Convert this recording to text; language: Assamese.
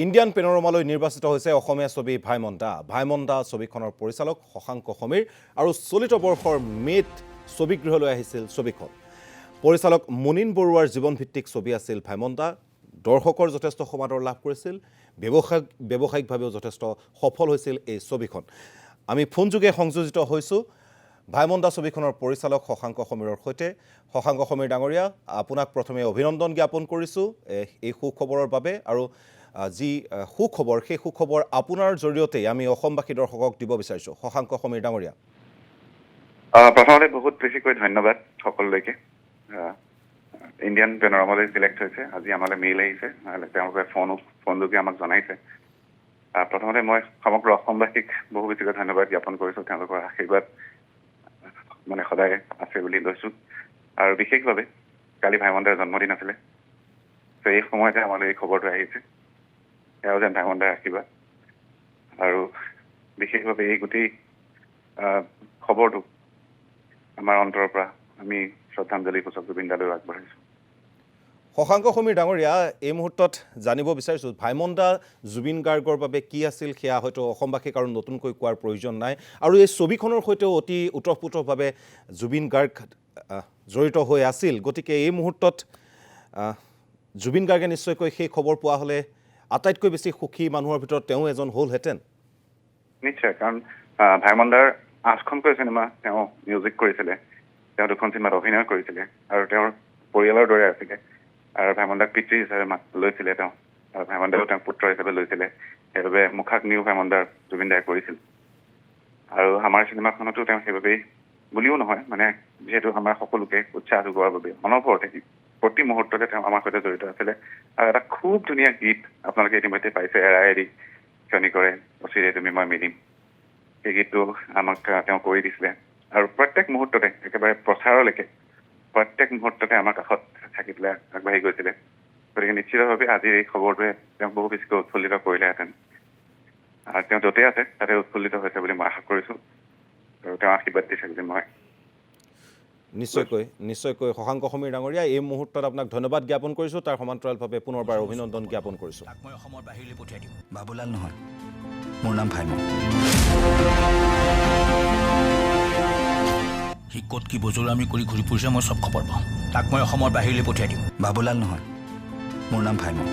ইণ্ডিয়ান পেনোৰামালৈ নিৰ্বাচিত হৈছে অসমীয়া ছবি ভাইমন্দা। ভাইমন্দা ছবিখনৰ পৰিচালক শশাংক সমীৰ আৰু চলিত বৰ্ষৰ মে'ত ছবিগৃহলৈ আহিছিল ছবিখন। পৰিচালক মুনিন বৰুৱাৰ জীৱনভিত্তিক ছবি আছিল ভাইমন্দা। দৰ্শকৰ যথেষ্ট সমাদৰ লাভ কৰিছিল, ব্যৱসায়িকভাৱেও যথেষ্ট সফল হৈছিল এই ছবিখন। আমি ফোনযোগে সংযোজিত হৈছোঁ ভাইমন্দা ছবিখনৰ পৰিচালক শশাংক সমীৰৰ সৈতে। শশাংক সমীৰ ডাঙৰীয়া, আপোনাক প্ৰথমে অভিনন্দন জ্ঞাপন কৰিছোঁ এই সুখবৰৰ বাবে। আৰু যি সুখবৰ সেই সুখবৰ আপোনাৰ জৰিয়তে আমি অসমবাসী দৰ্শকক দিব বিচাৰিছোঁ। শশাংক সমীৰ ডাঙৰীয়া, প্ৰথমতে বহুত বেছিকৈ ধন্যবাদ সকলোলৈকে। ইণ্ডিয়ান পেনোৰামালৈ চিলেক্ট হৈছে, আজি আমালৈ মেইল আহিছে, তেওঁলোকে ফোনযোগে আমাক জনাইছে। প্ৰথমতে মই সমগ্ৰ অসমবাসীক বহু বেছিকৈ ধন্যবাদ জ্ঞাপন কৰিছোঁ। তেওঁলোকৰ আশীৰ্বাদ মানে সদায় আছে বুলি লৈছোঁ। আৰু বিশেষভাৱে কালি ভাইমন্দাৰ জন্মদিন আছিলে, এই সময়তে আমালৈ এই খবৰটো আহিছে, এয়াও যেন ভাইমন্দাৰ আশীৰ্বাদ। আৰু বিশেষভাৱে এই গোটেই খবৰটো আমাৰ অন্তৰৰ পৰা আমি শ্ৰদ্ধাঞ্জলি সূচক জুবিনদালৈ আগবঢ়াইছোঁ। শশাংক সমীৰ ডাঙৰীয়া, এই মুহূৰ্তত জানিব বিচাৰিছোঁ ভাইমন্দা জুবিন গাৰ্গৰ বাবে কি আছিল, সেয়া হয়তো অসমবাসীক আৰু নতুনকৈ কোৱাৰ প্ৰয়োজন নাই। আৰু এই ছবিখনৰ সৈতেও অতি ওতঃপ্ৰোতভাৱে জুবিন গাৰ্গ জড়িত হৈ আছিল। গতিকে এই মুহূৰ্তত জুবিন গাৰ্গে নিশ্চয়কৈ সেই খবৰ পোৱা হ'লে আটাইতকৈ বেছি সুখী মানুহৰ ভিতৰত তেওঁ এজন হ'লহেঁতেন। নিশ্চয়, কাৰণ ভাইমন্দাৰ 8খনকৈ চিনেমা তেওঁ মিউজিক কৰিছিলে, তেওঁ 2খন চিনেমাত অভিনয় কৰিছিলে আৰু তেওঁৰ পৰিয়ালৰ দৰে আছিলে। আৰু ভাইমন্দাক পিতৃ হিচাপে লৈছিলে তেওঁ, আৰু ভাইমন্দাও তেওঁক পুত্ৰ হিচাপে লৈছিলে। সেইবাবে মুখাগ্নিও ভাইমন্দাৰ জুবিন দায়ে কৰিছিল। আৰু আমাৰ চিনেমাখনতো তেওঁ সেইবাবেই বুলিও নহয়, মানে যিহেতু আমাৰ সকলোকে উৎসাহ যোগোৱাৰ বাবে অনবৰতে প্ৰতি মুহূৰ্ততে তেওঁ আমাৰ সৈতে জড়িত আছিলে। আৰু এটা খুব ধুনীয়া গীত আপোনালোকে ইতিমধ্যে পাইছে, এৰা এৰি ক্ষণি কৰে অচিৰে তুমি মই মিলিম। সেই গীতটো আমাক তেওঁ কৰি দিছিলে। আৰু প্ৰত্যেক মুহূৰ্ততে একেবাৰে প্ৰচাৰলৈকে প্ৰত্যেক মুহূৰ্ততে আমাৰ কাষত থাকি পেলাই আগবাঢ়ি গৈছিলে। গতিকে নিশ্চিতভাৱে আজিৰ এই খবৰটোৱে তেওঁক বহু বেছিকৈ উৎফুল্লিত কৰিলেহেঁতেন। আৰু তেওঁ য'তেই আছে তাতে উৎফুল্লিত হৈছে বুলি মই আশা কৰিছোঁ, আৰু তেওঁ আশীৰ্বাদ দিছে বুলি মই নিশ্চয়কৈ শশাংক সমীৰ ডাঙৰীয়া, এই মুহূৰ্তত আপোনাক ধন্যবাদ জ্ঞাপন কৰিছোঁ। তাৰ সমান্তৰালভাৱে পুনৰবাৰ অভিনন্দন জ্ঞাপন কৰিছোঁ। মই অসমৰ বাহিৰলৈ পঠিয়াই দিম। বাবুলাল নহয়, মোৰ নাম ভাইমন। সি ক'ত কি বজৰামি কৰি ঘূৰি ফুৰিছে মই চব খবৰ পাওঁ। তাক মই অসমৰ বাহিৰলৈ পঠিয়াই দিম। বাবুলাল নহয়, মোৰ নাম ভাইমন।